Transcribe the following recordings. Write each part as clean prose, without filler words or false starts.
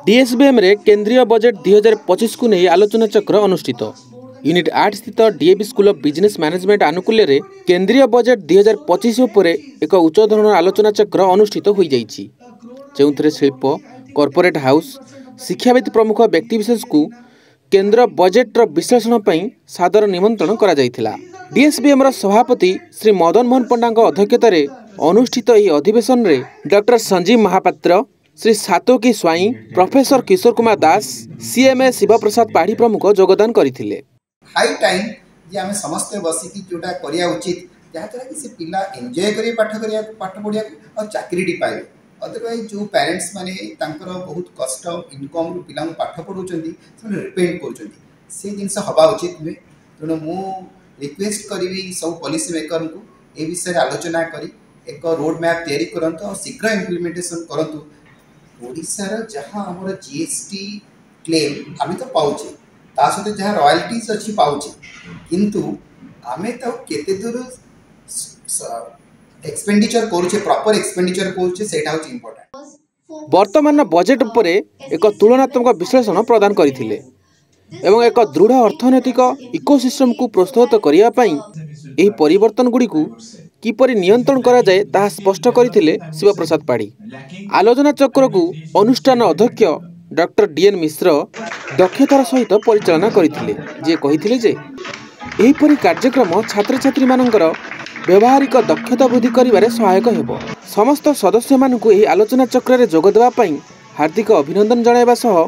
डीएसबीएम रे केंद्रीय बजेट 2025 को नहीं आलोचना चक्र अनुष्ठित। यूनिट 8 स्थित DAV school of business management आनुकूल्य रे केंद्रीय बजेट 2025 उपर एक उच्च धरण आलोचना चक्र अनुष्ठित हो जाइछि, जेउथरे शिल्प, कॉर्पोरेट हाउस, शिक्षाविद प्रमुख व्यक्तिविशेष को केंद्र बजेट विश्लेषण पर सादर निमंत्रण करा जाइथिला। डीएसबीएम सभापति श्री मदन मोहन पंडा अध्यक्षतार अनुष्ठित यह अधिवेशन रे डॉक्टर संजीव महापात्र, श्री सातोकी स्वाई, प्रोफेसर किशोर कुमार दास, सीएमए शिव प्रसाद पाढ़ी प्रमुख योगदान करथिले। हाई टाइम जे आमे समस्त बसिकी जोटा करिया उचित जहाँद्वारा कि से पिला एंजॉय करिए पाठ पढ़िया और चाकरी पाए। अदरवाइज जो पेरेंट्स माने तांकर बहुत कष्ट इनकम पिला पाठ पढ़ाऊँच रिपेंड कर जिनस हवा उचित नुहे। तेणु मु रिक्वेस्ट करी सब पॉलिसी मेकर को ए विषय आलोचना करी एक रोड मैप तैयारी करंतु और शीघ्र इम्प्लीमेंटेशन करंतु। ओडिशार जहाँ आम जीएसटी क्लेम आम तो पाचे ता सहित जहाँ रॉयल्टीज अच्छी पाचे किंतु आमे तो केते दूर एक्सपेंडिचर करूचे प्रॉपर एक्सपेंडिचर करूचे सेटा होची इंपोर्टेंट। वर्तमान बजेट उपर एक तुलनात्मक विश्लेषण प्रदान करथिले एवं एक दृढ़ अर्थनैतिक इकोसिस्टम को प्रोत्साहित करिया पई एही परिवर्तन गुडी को किपरि नियंत्रण करा जाए ताहा स्पष्ट करथिले शिव प्रसाद पाढ़ी। आलोचना चक्र को अनुष्ठान अध्यक्ष डॉक्टर डीएन मिश्र दक्षतार सहित परिचालना करथिले, जे कहिथिले जे एहीपरि कार्यक्रम छात्र छात्री मानकर व्यवहारिक दक्षता वृद्धि करिवारे सहायक हेबो। समस्त सदस्य मानकु एही आलोचना चक्र रे जोग देबा पई हार्दिक अभिनंदन जणाइबा सह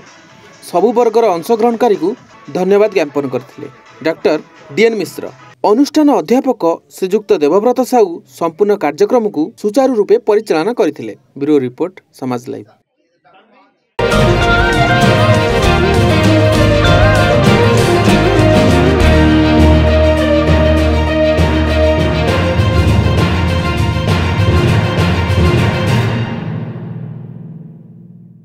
सबु वर्गर अंशग्रहणकारी को धन्यवाद ज्ञापन करथिले डॉक्टर डीएन मिश्र। अनुष्ठान अध्यापक श्रीजुक्त देवव्रत साहू संपूर्ण कार्यक्रम को सुचारू रूपे परिचालना करथिले। ब्यूरो रिपोर्ट, समाज लाइव।